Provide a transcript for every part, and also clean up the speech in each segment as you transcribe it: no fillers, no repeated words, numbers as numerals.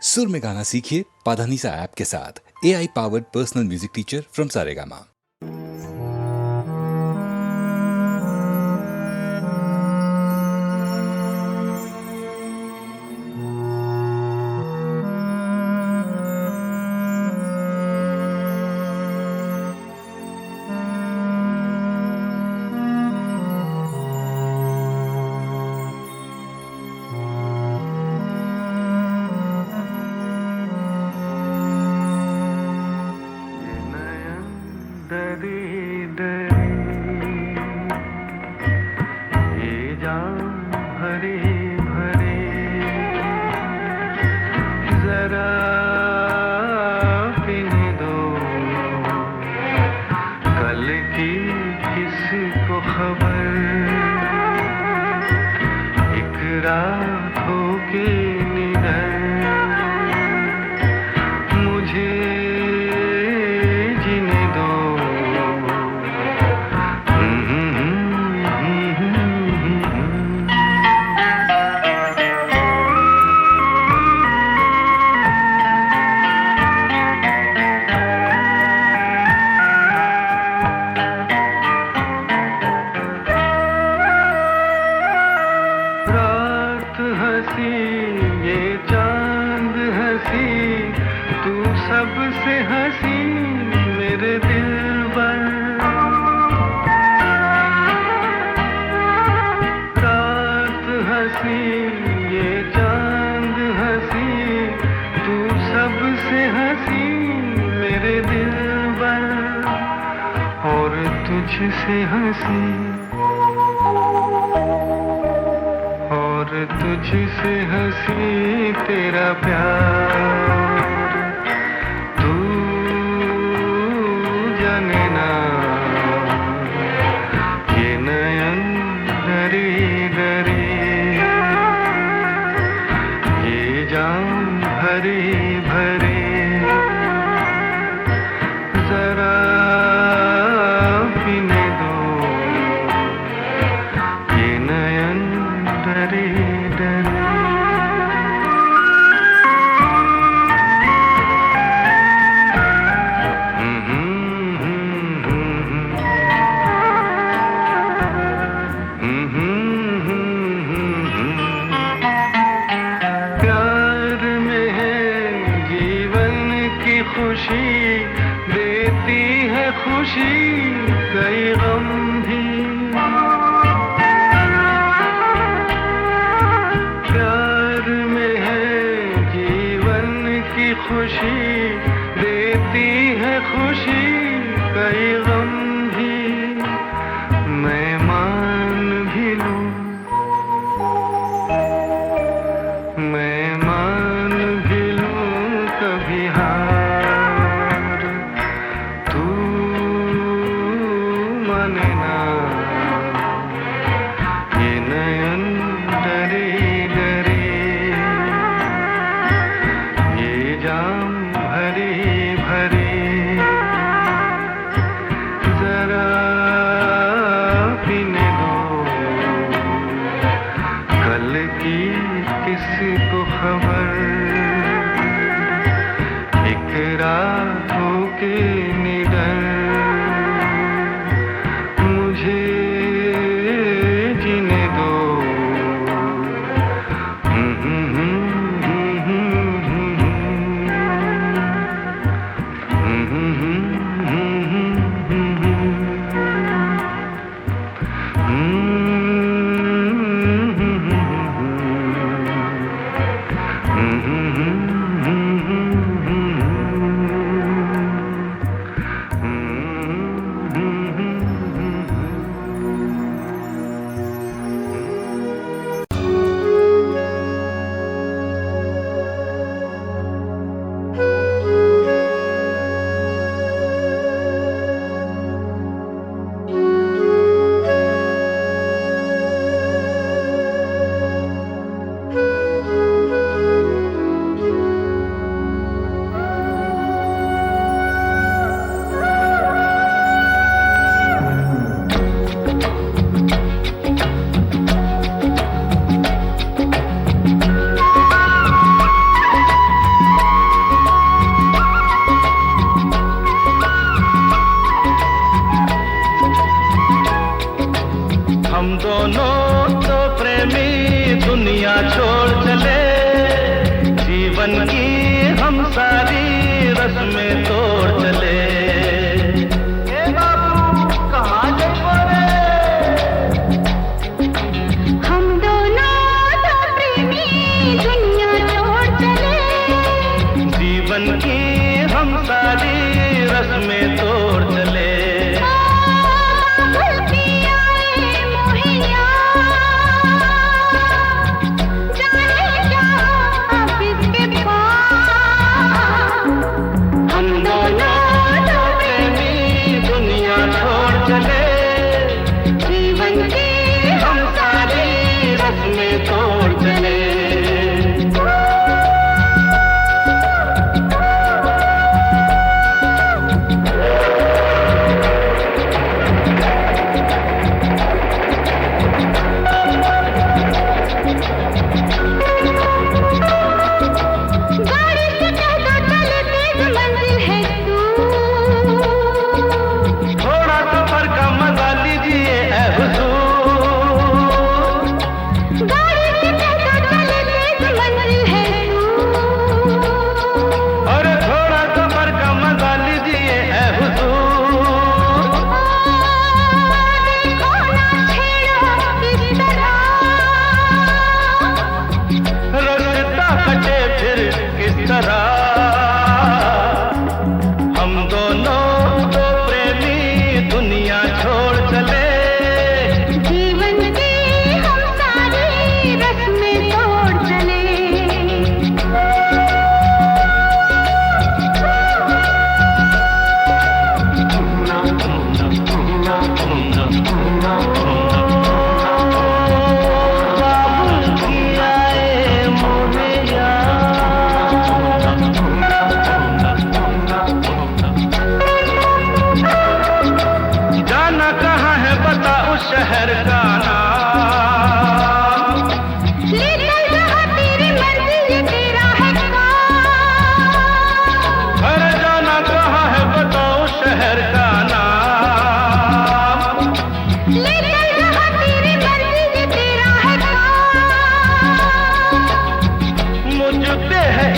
सुर में गाना सीखिए पाधानीसा ऐप के साथ। AI powered personal music teacher from Saregama. तुझसे हंसी तेरा प्यार तू जाने ना ये नयन डरे डरे ये जाम भरे भरे जरा पीने दो ये नयन डरे खुशी कई गम भी प्यार में है जीवन की खुशी देती है खुशी कई गम भी मैं मान भी लूं मैं मान भी लूं कभी हार तू माने ना ये नयन डरे डरे ये जाम भरे भरे जरा पीने दो कल की किसको खबर एक रातों के निडर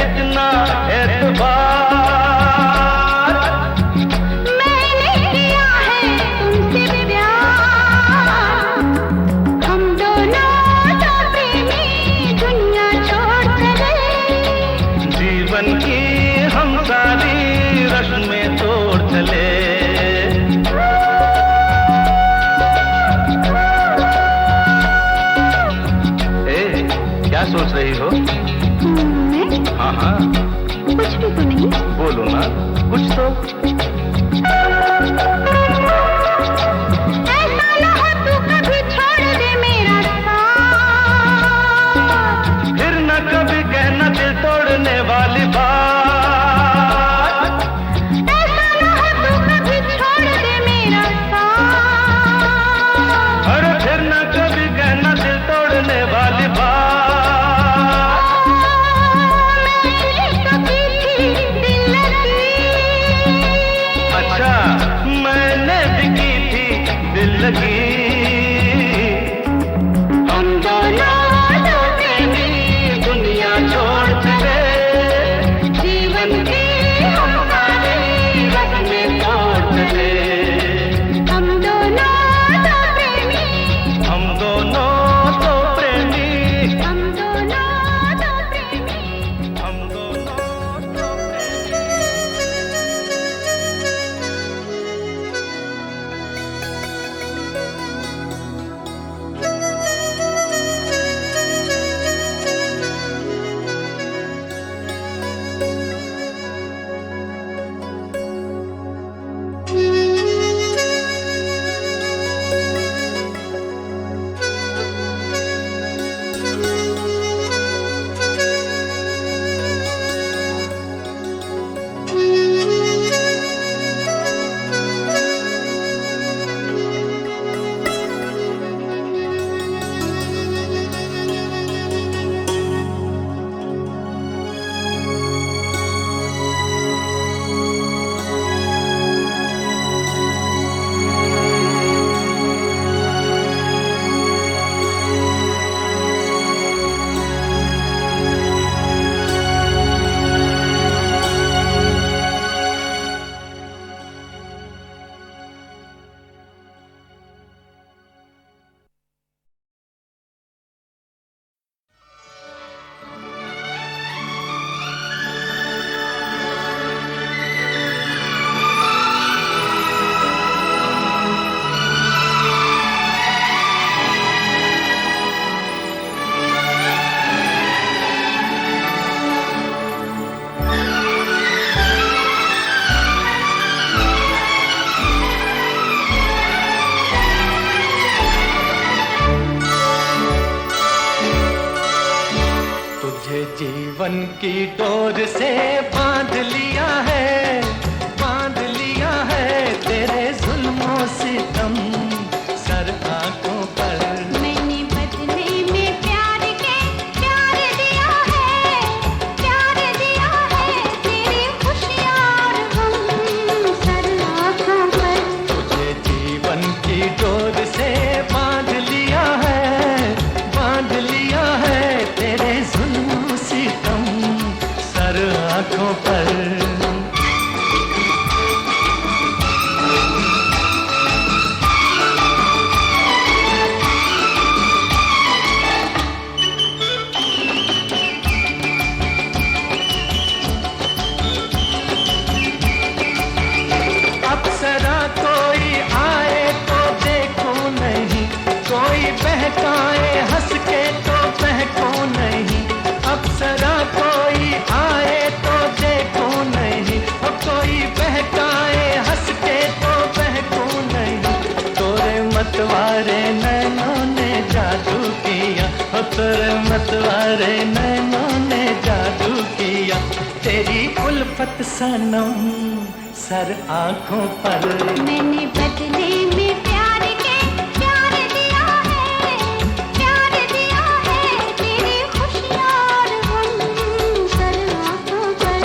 इतना एतबार। मैंने किया है तुमसे प्यार, हम दोनों तो प्रेमी दुनिया छोड़ चले। जीवन की हम सारी रस्में तोड़ चले। ए, क्या सोच रही हो? मैं हाँ हाँ, कुछ भी तो नहीं। बोलो ना कुछ तो। ऐसा ना हो तू कभी छोड़ दे मेरा साथ, फिर न कभी कहना दिल तोड़ने वाली बात। ऐसा ना हो तू कभी छोड़ दे मेरा साथ। अरे फिर न कभी कहना दिल तोड़ने वाली बात। अच्छा, मैंने भी की थी दिल लगी। हम दोनों तो प्रेमी दुनिया छोड़ चले। जीवन की हम सारी रस्में तोड़ चले। हम दोनों तो प्रेमी, हम दोनों तो प्रेमी। हम दोनों तो प्रेमी। हम दोनों तो प्रेमी। जीवन की डोर से बांध लिया है तेरे जुल्मों से सितम सर आंखों पर। मैंने बदले में प्यार के प्यार दिया है तेरी खुशियाँ और गम सर आँखों पर। तुझे जीवन की डोर से बांध लिया है तेरे जुल्मों से सितम सर आंखों पर। अप्सरा कोई आए तो देखो नहीं, कोई बहकाए हंस के तो बहको नहीं। अप्सरा कोई आए तो देखो नहीं, कोई बहकाए हंस के तो बहको नहीं। तोरे मतवारे नैनों ने जादू किया, तोरे मतवारे नैनों ने जादू किया। तेरी उल्फत सनम सर आंखों पर। मैंने बदले में प्यार के प्यार दिया है तेरी खुशियाँ और गम सर आँखों पर।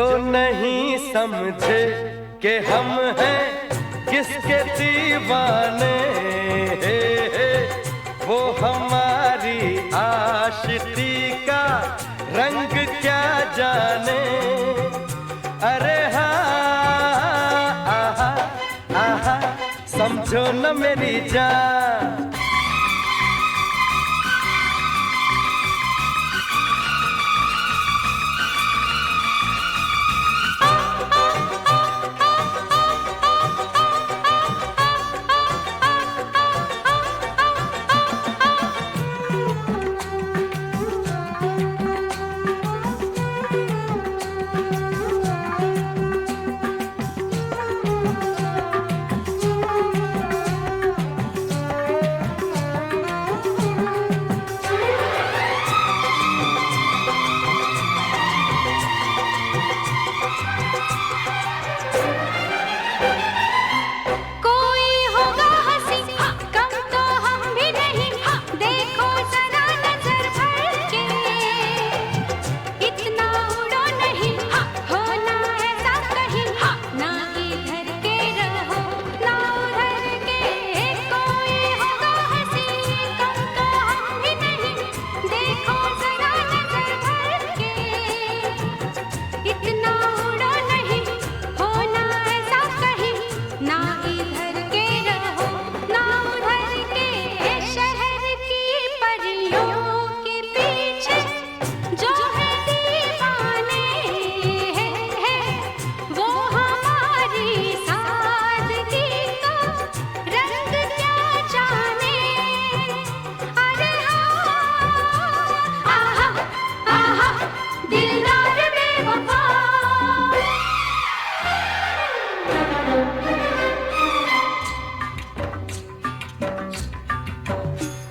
जो नहीं समझे कि हम हैं किसके दीवाने, वो हमारी आशिकी का रंग क्या जाने। अरे हाँ आहा आहा समझो न मेरी जान।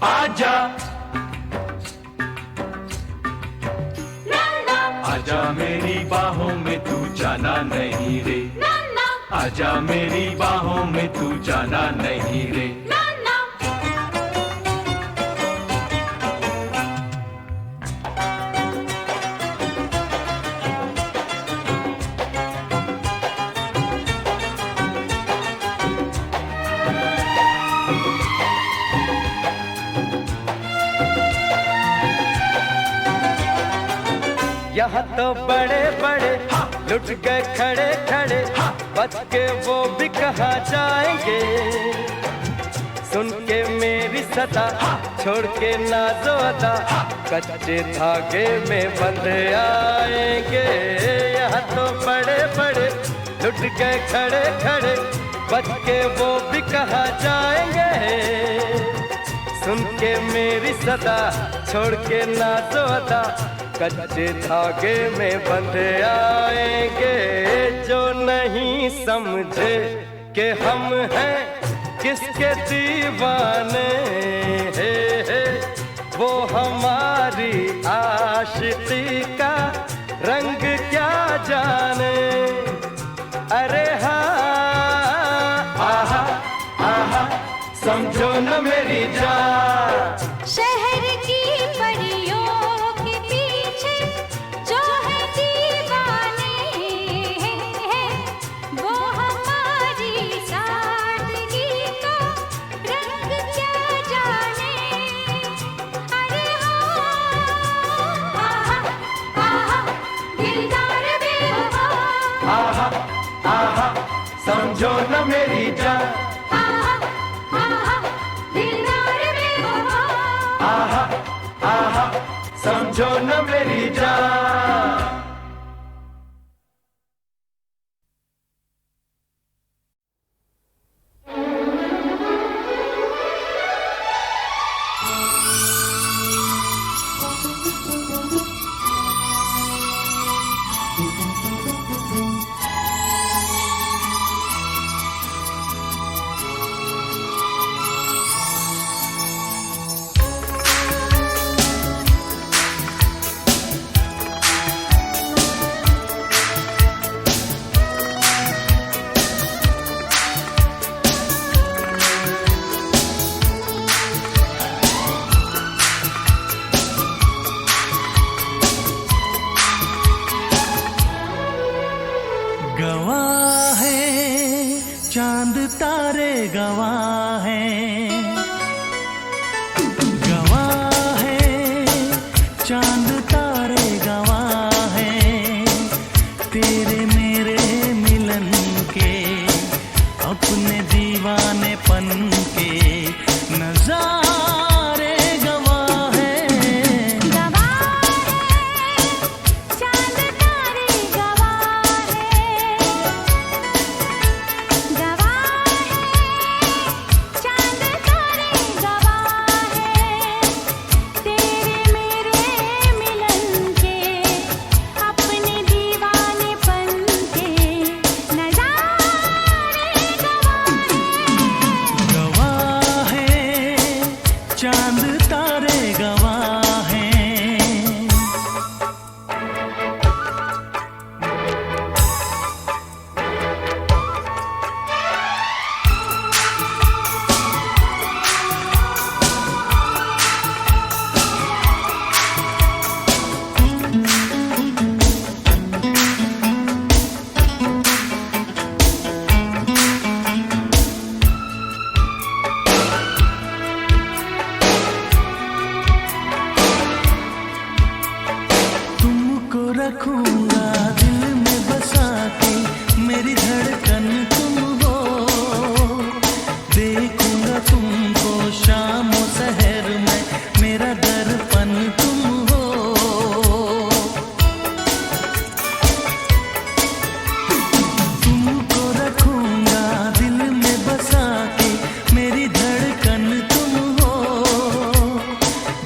आजा आजा मेरी बाहों में तू जाना नहीं रे, आजा मेरी बाहों में तू जाना नहीं रे। यहाँ तो बड़े बड़े लुट गए खड़े खड़े, बच के वो भी कहाँ जाएंगे। सुन के मेरी सदा छोड़ के नाज़ो अदा, कच्चे धागे में बंध आएंगे। यहाँ तो बड़े बड़े लुट गए खड़े खड़े, बच के वो भी कहाँ जाएंगे। सुन के मेरी सदा छोड़ के नाज़ो अदा, कच्चे धागे में बंध आएंगे। जो नहीं समझे कि हम हैं किसके दीवाने, वो हमारी आशिकी का रंग क्या जाने। अरे हाँ आहा आहा समझो न मेरी जान। शहर की परियों के पीछे जो है दीवाने, वो हमारी सादगी का रंग क्या जाने। अरे हाँ आहा आहा दिलदार बेवफा, आहा आहा समझो न मेरी जान। आहा समझो न मेरी जान। गवाह है चांद तारे, गवाह है, गवाह है चांद तारे, गवाह है तेरे मेरे मिलन के, अपने दीवानेपन के नजारे, गवाह है। गवाह है चांद तारे, गवाह है, गवाह है चांद तारे, गवाह है तेरे मेरे मिलन के, अपने दीवानेपन के नजारे, गवाह है चांद तारे, गवाह है। तुमको रखूंगा दिल में बसा के, मेरी धड़कन तुम हो, देखूंगा तुमको शाम और सहर में, मेरा दर्पण तुम हो। तुमको रखूंगा दिल में बसा के, मेरी धड़कन तुम हो,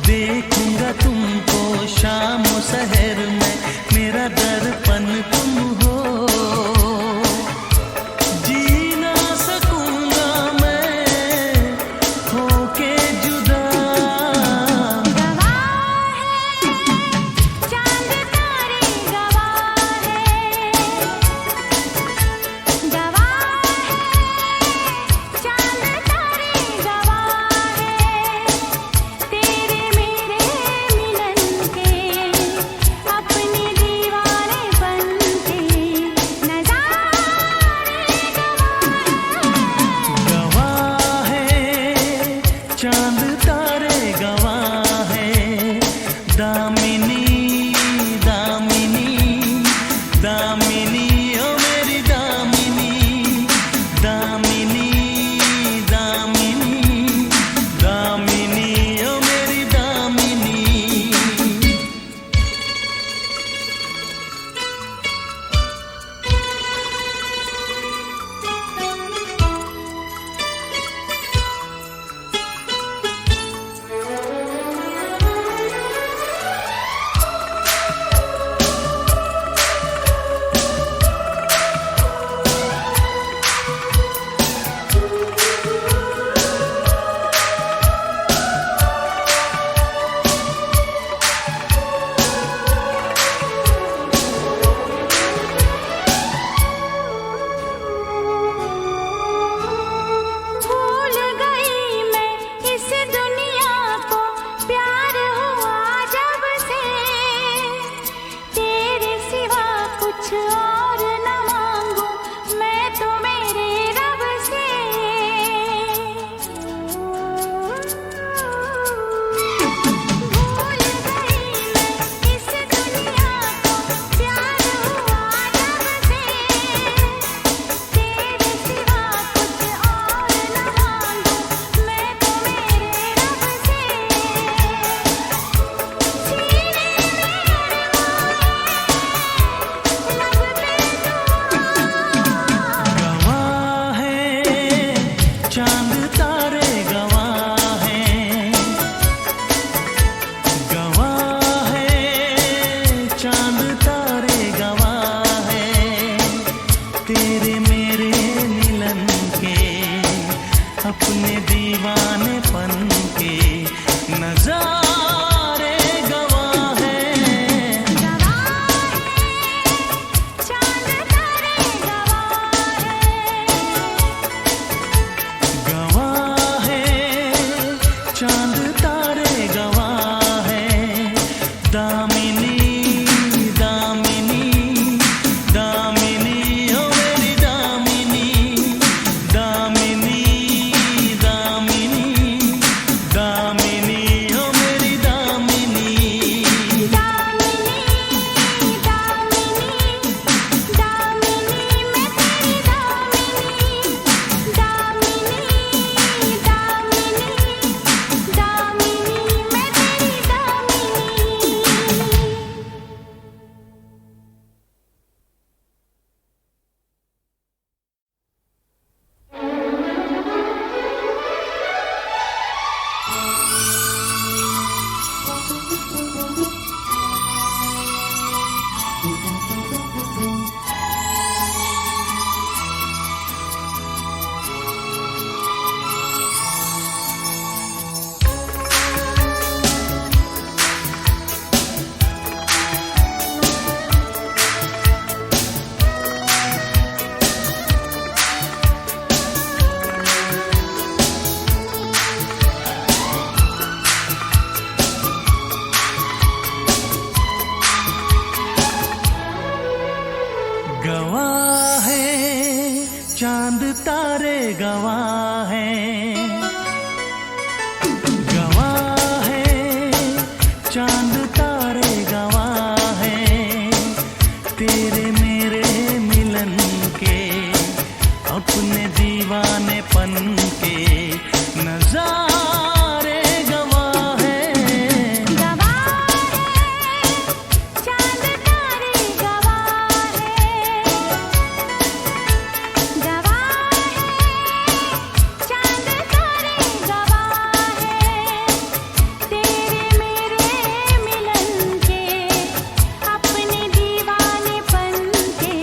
देखूंगा तुमको शाम और शहर में, मेरा दर्पण तुम हो। जी ना सकूंगा मैं होके जुदा, गवाह है चांद तारे, गवाह है, गवाह है चांद तारे, गवाह है तेरे मेरे मिलन के, अपने दीवानेपन के नजारे, गवाह है चांद तारे, गवाह है दामिनी, दामिनी, दामिनी ओ मेरी दामिनी, दामिनी, दामिनी, दामिनी ओ मेरी दामिनी। गवाह है चांद तारे, गवाह है, गवाह है चांद तारे, गवाह है तेरे मेरे मिलन के, अपने दीवानेपन के नजारे, गवाह है। चांद तारे गवाह है, चांद तारे गवाह है तेरे मेरे मिलन के, अपने दीवानेपन के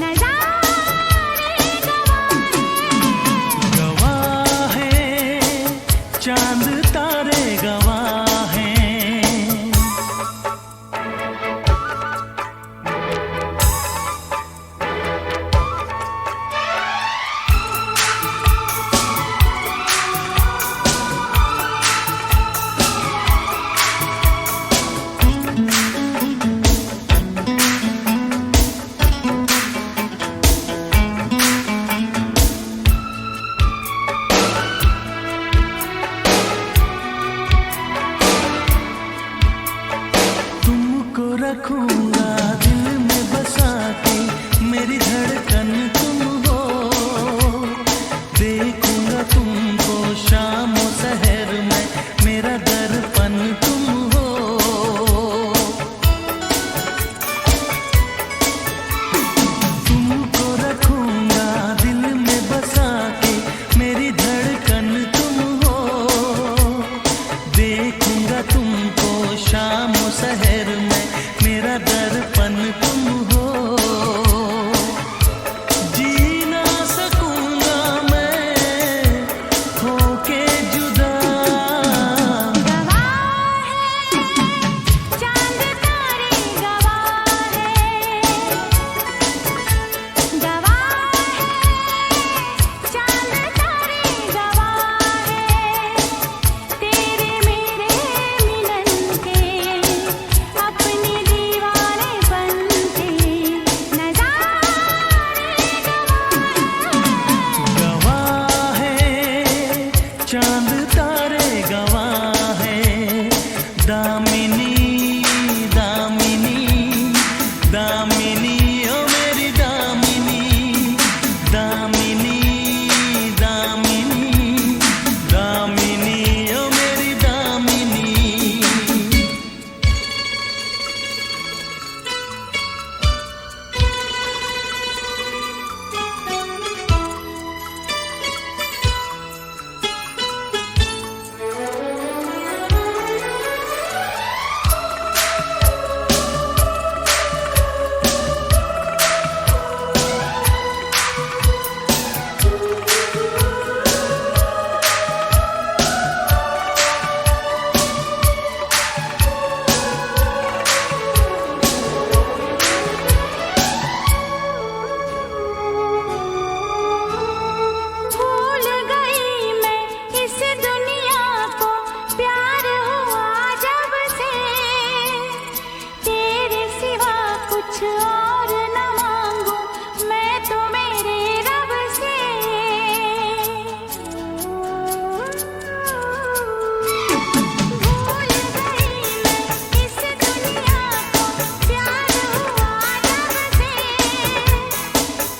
नजारे, गवाह है चांद तारे, गवाह है। तुमको रखूंगा दिल में बसा के, मेरी धड़कन तुम हो, देखूंगा तुमको शाम और सहर में, मेरा दर्पण तुम हो। तुमको रखूंगा दिल में बसा के, मेरी धड़कन तुम हो, देखूंगा तुमको शाम और शहर में, मेरा दर्पण तुम हो। जी ना सकूंगा मैं होके जुदा, गवाह है चांद तारे, गवाह है, गवाह है चांद तारे, गवाह है तेरे मेरे मिलन के, अपने दीवानेपन के नजारे, गवाह है चांद तारे, गवाह है दामिनी, दामिनी, दामिनी ओ मेरी दामिनी, दामिनी, दामिनी, दामिनी ओ मेरी दामिनी। भूल गई मैं इस दुनिया को, प्यार हुआ जब से तेरे सिवा कुछ और न मांगू मैं तो मेरे रब से। भूल गई मैं इस दुनिया को, प्यार हुआ जब से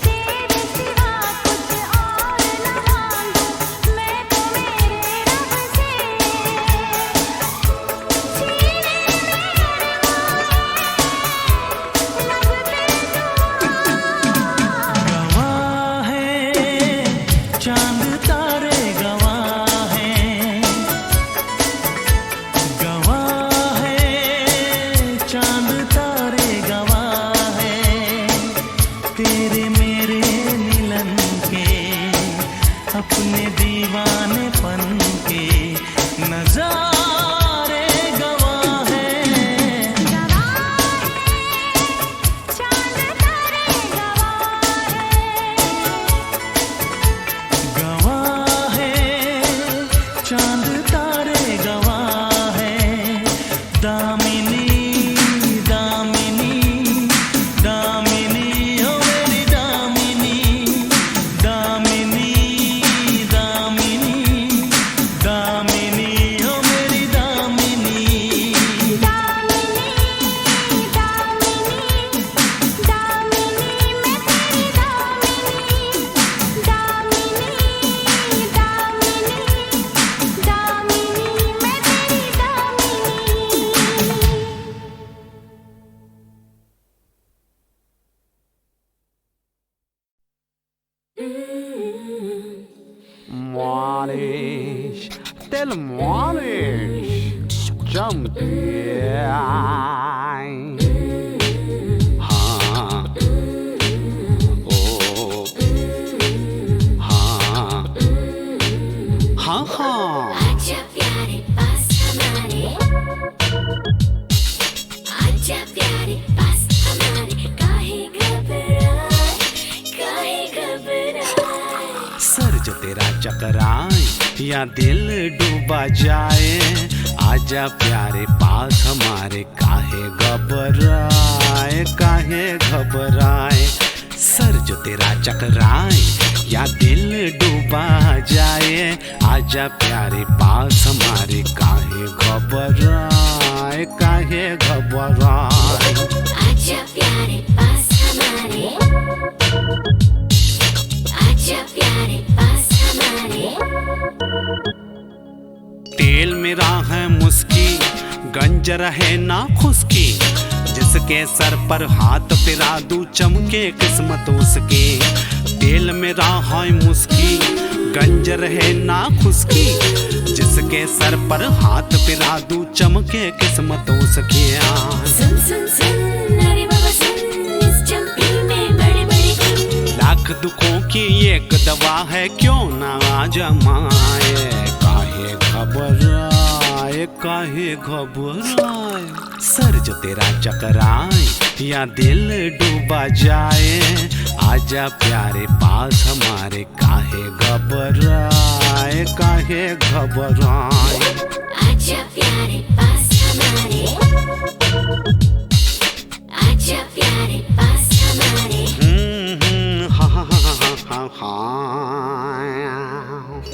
तेरे सिवा कुछ और न मांगू मैं तो मेरे रब से। सीने में गवाह है चांद तारे, गवाह है, गवाह है चांद तारे, गवाह है तेरे मेरे मिलन के, अपने दीवानेपन के नजारे, गवाह है। चांद तारे गवाह गवाह है चांद तारे, गवाह है दामिनी, दामिनी, दामिनी ओ मेरी मालिश, तेल मालिश चमके हाँ ओ हाँ हाँ हाँ आजा प्यारे पास हमारे, आजा प्यारे पास हमारे, काहे घबराए, काहे घबराए। सर जो तेरा चकराए या दिल डूबा जाए, आजा प्यारे पास हमारे, काहे घबराए, काहे घबराए। सर जो तेरा चकराए या दिल डूबा जाए, आजा प्यारे पास हमारे, काहे घबराए, काहे घबराए। आजा प्यारे पास हमारे, आजा प्यारे पास हमारे। तेल मेरा है मुस्की, गंज रहे ना खुशकी, जिसके सर पर हाथ फिरा दूं चमके किस्मत उसकी। तेल मेरा है मुस्की, गंज रहे ना खुशकी, जिसके सर पर हाथ फिरा दूं चमके किस्मत उसकी। सुन सुन सुन अरे बाबा सुन, इस चंपी में बड़े बड़े गुण। लाख दुखों की एक दवा है, क्यों ना आजमाए, काहे घबराए, काहे घबराए। सर जो तेरा चकराए या दिल डूबा जाए, आजा प्यारे पास हमारे, काहे घबराए, काहे घबराए। आजा प्यारे पास हमारे, आजा प्यारे पास हमारे।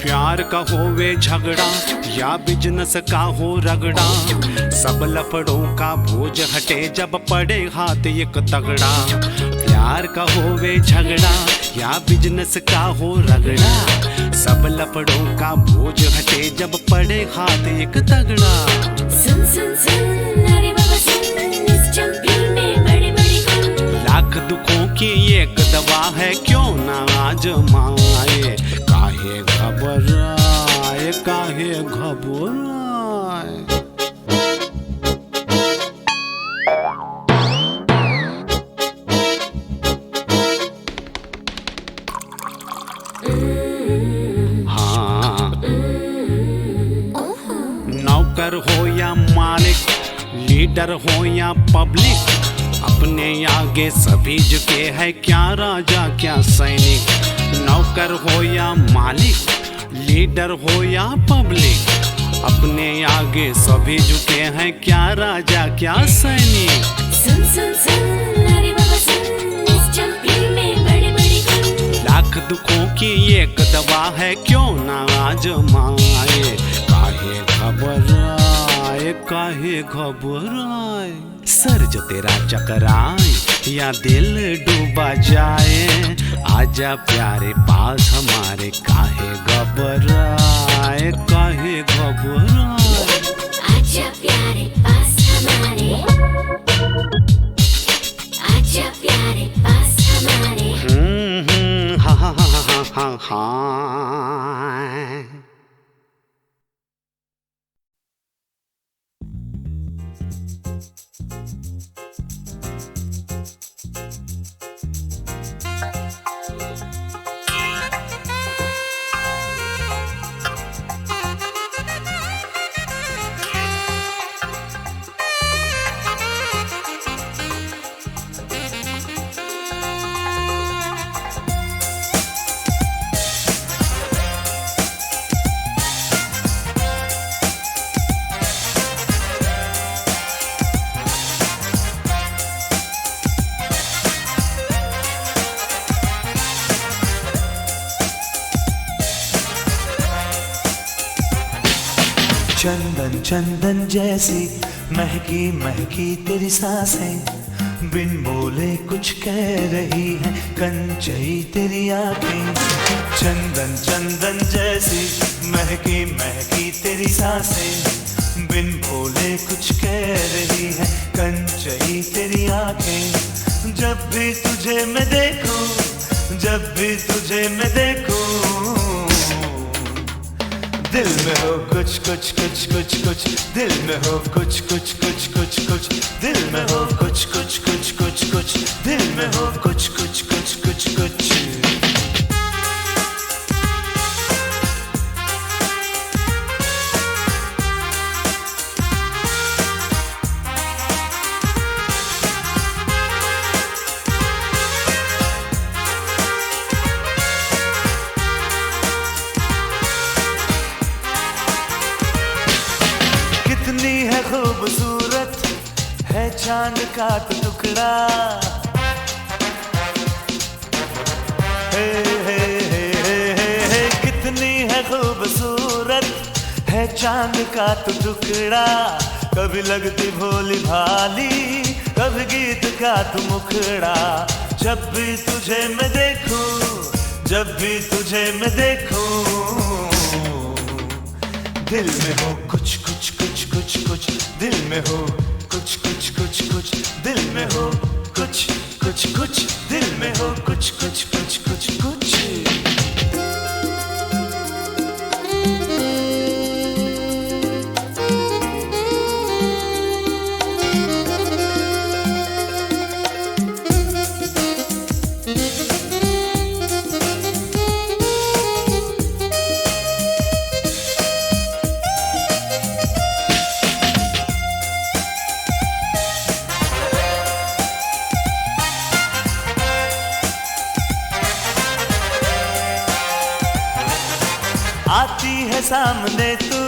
प्यार का होवे झगड़ा या बिजनेस का हो रगड़ा, सब लफड़ों का बोझ हटे जब पड़े हाथ एक तगड़ा। प्यार का होवे झगड़ा या बिजनेस का हो रगड़ा, सब लफड़ों का बोझ हटे जब पड़े हाथ एक तगड़ा। सुन सुन सुन अरे बाबा सुन, इस चंपी में बड़े बड़े गुण। लाख दुखों की एक दवा है, क्यों ना आजमाए, काहे घबराए, काहे घबराए। हाँ नौकर हो या मालिक, लीडर हो या पब्लिक, अपने आगे सभी झुके हैं, क्या राजा क्या सैनिक। नौकर हो या मालिक, लीडर हो या पब्लिक, अपने आगे सभी झुके हैं, क्या राजा क्या सैनिक। सुन सुन सुन अरे बाबा सुन, इस चंपी में बड़े बड़े गुण। लाख दुखों की एक दवा है, क्यों ना आजमाए, काहे घबराए, काहे घबराए। सर जो तेरा चकराए या दिल डूबा जाए, आजा प्यारे पास हमारे, काहे घबराए, काहे घबराए। आजा प्यारे पास हमारे, आजा प्यारे पास हमारे। हा हा हा हा हा हा। चंदन चंदन जैसी महकी महकी तेरी सांसें, बिन बोले कुछ कह रही है कंचई तेरी आंखें। चंदन चंदन जैसी महकी महकी तेरी सांसें, बिन बोले कुछ कह रही है कंचई तेरी आंखें। जब भी तुझे मैं देखूं, जब भी तुझे मैं देखूं, दिल में हो कुछ कुछ कुछ कुछ कुछ, दिल में हो कुछ कुछ कुछ कुछ कुछ, दिल में हो कुछ कुछ कुछ कुछ कुछ, दिल में हो कुछ कुछ कुछ कुछ कुछ। कितनी है खूबसूरत है चांद का टुकड़ा, हे हे हे हे हे, कितनी है खूबसूरत है चांद का टुकड़ा। कभी लगती भोली भाली, कभी गीत का तू मुखड़ा। जब भी तुझे मैं देखूं, जब भी तुझे मैं देखूं, दिल में हो कुछ कुछ कुछ कुछ कुछ, दिल में हो कुछ कुछ कुछ कुछ, दिल में हो कुछ कुछ कुछ, दिल में हो कुछ कुछ कुछ कुछ कुछ। आती है सामने तू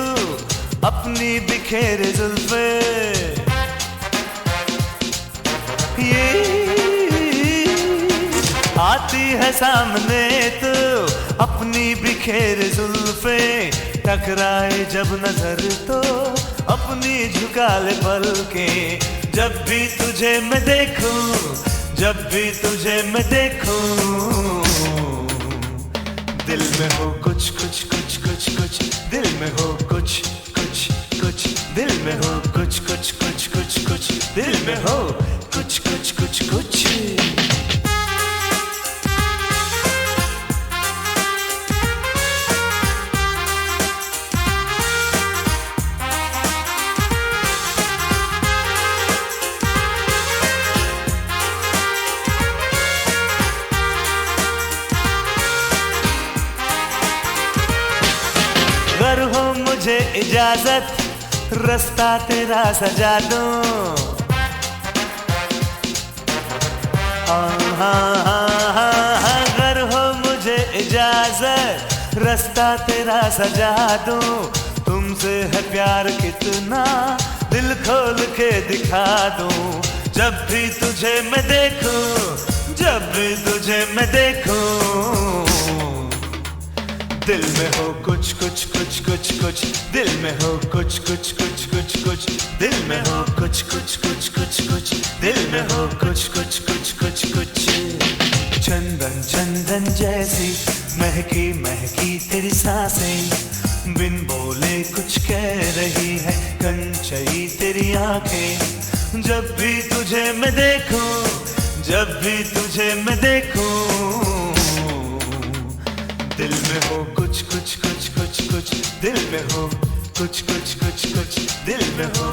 अपनी बिखेरे जुल्फे, ये आती है सामने तू अपनी बिखेरे जुल्फे। टकराए जब नजर तो अपनी झुका ले पलकें। जब भी तुझे मैं देखूं, जब भी तुझे मैं देखूं, दिल में हो कुछ कुछ कुछ कुछ कुछ, दिल में हो कुछ कुछ कुछ, दिल में हो कुछ कुछ कुछ कुछ कुछ, दिल में हो कुछ कुछ कुछ कुछ। अगर हो मुझे इजाजत रास्ता तेरा सजा दूं, अगर हो मुझे इजाजत रास्ता तेरा सजा दूं। तुमसे है प्यार कितना दिल खोल के दिखा दूं। जब भी तुझे मैं देखूं, जब भी तुझे मैं देखूं, दिल में हो कुछ कुछ कुछ कुछ कुछ, दिल में हो कुछ कुछ कुछ कुछ कुछ, दिल में हो कुछ कुछ कुछ कुछ कुछ, दिल में हो कुछ कुछ कुछ कुछ कुछ। चंदन चंदन जैसी महकी महकी तेरी सांसें, बिन बोले कुछ कह रही है कंचई तेरी आंखें। जब भी तुझे मैं देखूं, जब भी तुझे मैं देखूं, दिल में हो कुछ कुछ कुछ कुछ कुछ, दिल में हो कुछ कुछ कुछ कुछ, दिल में हो